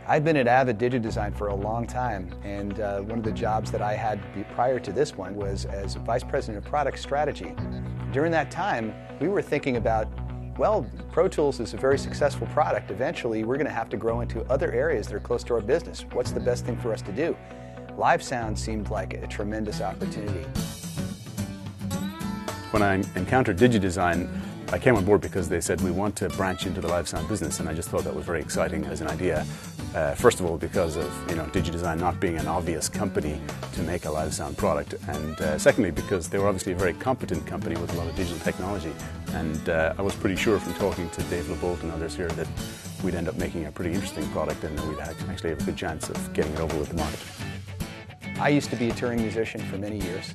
I've been at Avid DigiDesign for a long time, and one of the jobs that I had prior to this one was as Vice President of Product Strategy. During that time, we were thinking about, well, Pro Tools is a very successful product. Eventually, we're going to have to grow into other areas that are close to our business. What's the best thing for us to do? Live sound seemed like a tremendous opportunity. When I encountered DigiDesign, I came on board because they said we want to branch into the live sound business, and I just thought that was very exciting as an idea. First of all, because of DigiDesign not being an obvious company to make a live sound product, and secondly because they were obviously a very competent company with a lot of digital technology, and I was pretty sure from talking to Dave LeBolt and others here that we'd end up making a pretty interesting product and we'd actually have a good chance of getting it over with the market. I used to be a touring musician for many years.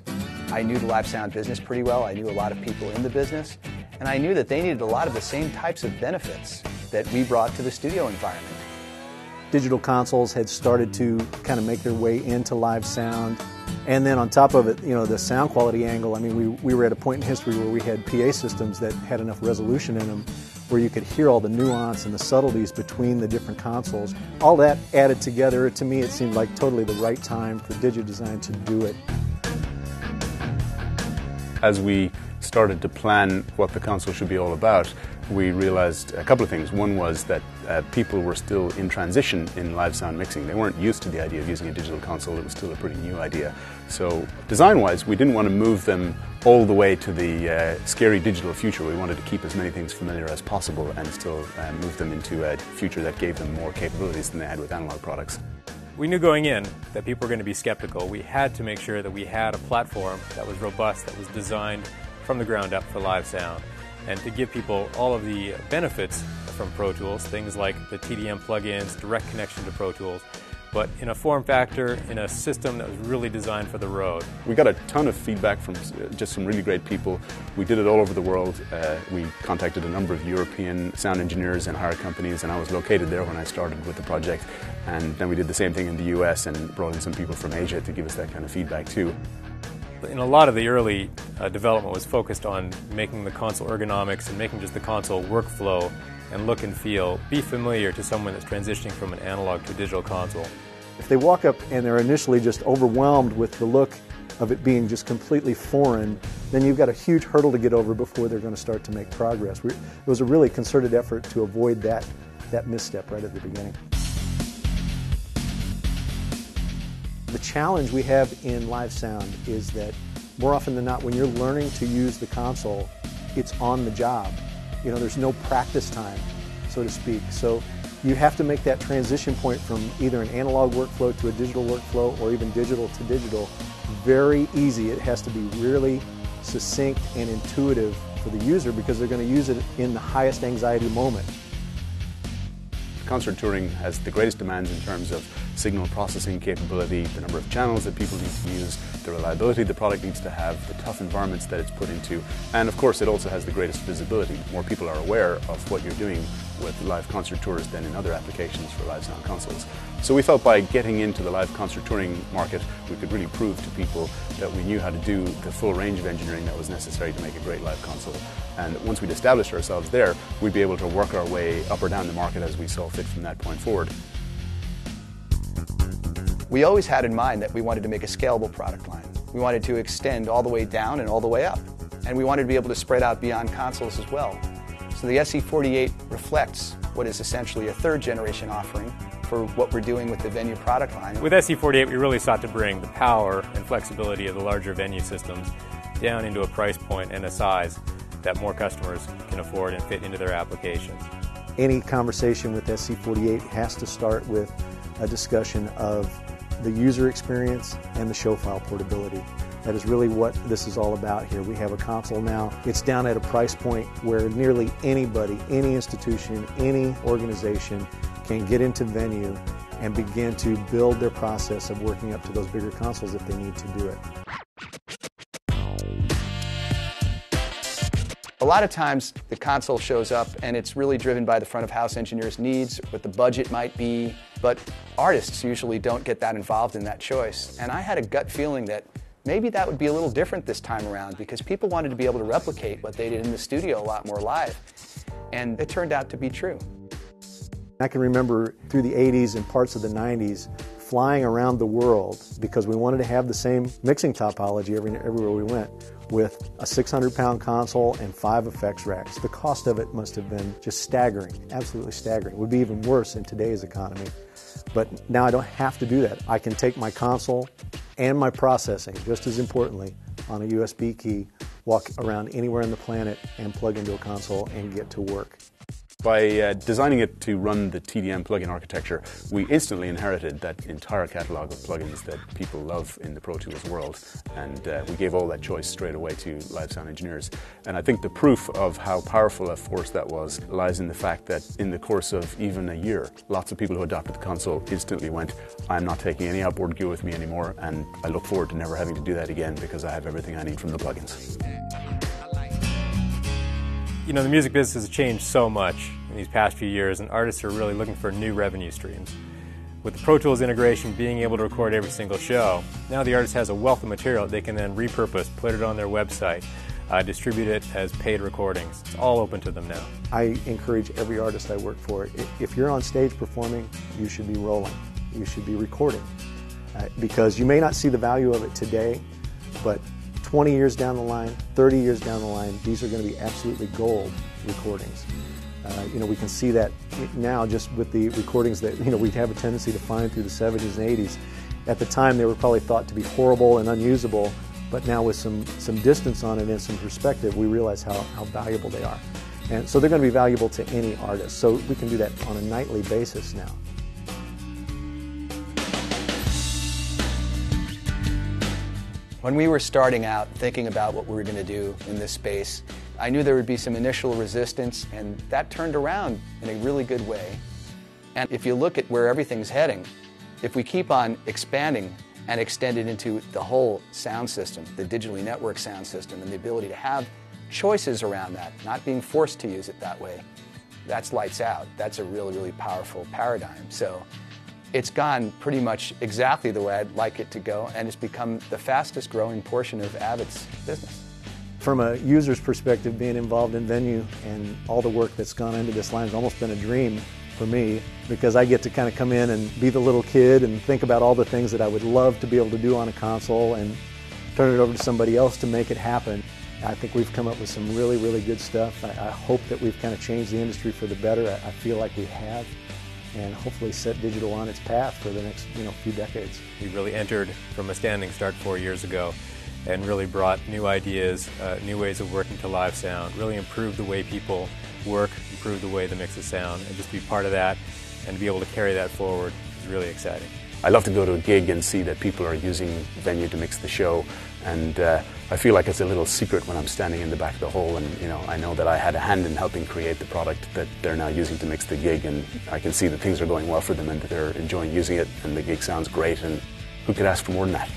I knew the live sound business pretty well. I knew a lot of people in the business, and I knew that they needed a lot of the same types of benefits that we brought to the studio environment. Digital consoles had started to kind of make their way into live sound, and then on top of it, the sound quality angle. I mean, we were at a point in history where we had PA systems that had enough resolution in them where you could hear all the nuance and the subtleties between the different consoles. All that added together, to me, it seemed like totally the right time for DigiDesign to do it. As we started to plan what the console should be all about, we realized a couple of things. One was that people were still in transition in live sound mixing. They weren't used to the idea of using a digital console. It was still a pretty new idea. So design-wise, we didn't want to move them all the way to the scary digital future. We wanted to keep as many things familiar as possible and still move them into a future that gave them more capabilities than they had with analog products. We knew going in that people were going to be skeptical. We had to make sure that we had a platform that was robust, that was designed from the ground up for live sound, and to give people all of the benefits from Pro Tools, things like the TDM plugins, direct connection to Pro Tools, but in a form factor, in a system that was really designed for the road. We got a ton of feedback from just some really great people. We did it all over the world. We contacted a number of European sound engineers and hire companies, and I was located there when I started with the project. And then we did the same thing in the US and brought in some people from Asia to give us that kind of feedback too. In a lot of the early development was focused on making the console ergonomics and making just the console workflow and look and feel be familiar to someone that's transitioning from an analog to a digital console. If they walk up and they're initially just overwhelmed with the look of it being just completely foreign, then you've got a huge hurdle to get over before they're going to start to make progress. It was a really concerted effort to avoid that misstep right at the beginning. The challenge we have in live sound is that more often than not, when you're learning to use the console, it's on the job. There's no practice time, so to speak. So you have to make that transition point from either an analog workflow to a digital workflow or even digital to digital very easy. It has to be really succinct and intuitive for the user because they're going to use it in the highest anxiety moment. Concert touring has the greatest demands in terms of signal processing capability, the number of channels that people need to use, the reliability the product needs to have, the tough environments that it's put into, and of course it also has the greatest visibility. More people are aware of what you're doing with live concert tours than in other applications for live sound consoles. So we felt by getting into the live concert touring market, we could really prove to people that we knew how to do the full range of engineering that was necessary to make a great live console. And once we'd established ourselves there, we'd be able to work our way up or down the market as we saw fit from that point forward. We always had in mind that we wanted to make a scalable product line. We wanted to extend all the way down and all the way up. And we wanted to be able to spread out beyond consoles as well. So the SC48 reflects what is essentially a third generation offering for what we're doing with the Venue product line. With SC48, we really sought to bring the power and flexibility of the larger Venue systems down into a price point and a size that more customers can afford and fit into their applications. Any conversation with SC48 has to start with a discussion of the user experience and the show file portability. That is really what this is all about here. We have a console now. It's down at a price point where nearly anybody, any institution, any organization can get into Venue and begin to build their process of working up to those bigger consoles if they need to do it. A lot of times the console shows up and it's really driven by the front of house engineers' needs, what the budget might be, but artists usually don't get that involved in that choice. And I had a gut feeling that maybe that would be a little different this time around because people wanted to be able to replicate what they did in the studio a lot more live. And it turned out to be true. I can remember through the 80s and parts of the 90s flying around the world because we wanted to have the same mixing topology everywhere we went, with a 600-pound console and 5 effects racks. The cost of it must have been just staggering, absolutely staggering. It would be even worse in today's economy. But now I don't have to do that. I can take my console and my processing, just as importantly, on a USB key, walk around anywhere on the planet and plug into a console and get to work. By designing it to run the TDM plugin architecture, we instantly inherited that entire catalog of plugins that people love in the Pro Tools world, and we gave all that choice straight away to live sound engineers. And I think the proof of how powerful a force that was lies in the fact that in the course of even a year, lots of people who adopted the console instantly went, I'm not taking any outboard gear with me anymore, and I look forward to never having to do that again because I have everything I need from the plugins. You know, the music business has changed so much in these past few years, and artists are really looking for new revenue streams. With the Pro Tools integration, being able to record every single show, now the artist has a wealth of material they can then repurpose, put it on their website, distribute it as paid recordings. It's all open to them now. I encourage every artist I work for, if you're on stage performing, you should be rolling. You should be recording. Because you may not see the value of it today, but 20 years down the line, 30 years down the line, these are going to be absolutely gold recordings. You know, we can see that now just with the recordings that, you know, we have a tendency to find through the 70s and 80s. At the time, they were probably thought to be horrible and unusable, but now with some distance on it and some perspective, we realize how valuable they are. And so they're going to be valuable to any artist. So we can do that on a nightly basis now. When we were starting out thinking about what we were going to do in this space, I knew there would be some initial resistance, and that turned around in a really good way. And if you look at where everything's heading, if we keep on expanding and extend it into the whole sound system, the digitally networked sound system, and the ability to have choices around that, not being forced to use it that way, that's lights out. That's a really, really powerful paradigm. So it's gone pretty much exactly the way I'd like it to go, and it's become the fastest growing portion of Avid's business. From a user's perspective, being involved in Venue and all the work that's gone into this line has almost been a dream for me, because I get to kind of come in and be the little kid and think about all the things that I would love to be able to do on a console and turn it over to somebody else to make it happen. I think we've come up with some really, really good stuff. I hope that we've kind of changed the industry for the better. I feel like we have, and hopefully set digital on its path for the next few decades. We really entered from a standing start 4 years ago and really brought new ideas, new ways of working to live sound, really improved the way people work, improved the way the mixes sound, and just to be part of that and to be able to carry that forward is really exciting. I love to go to a gig and see that people are using Venue to mix the show, and I feel like it's a little secret when I'm standing in the back of the hall, and I know that I had a hand in helping create the product that they're now using to mix the gig, and I can see that things are going well for them and that they're enjoying using it and the gig sounds great, and who could ask for more than that?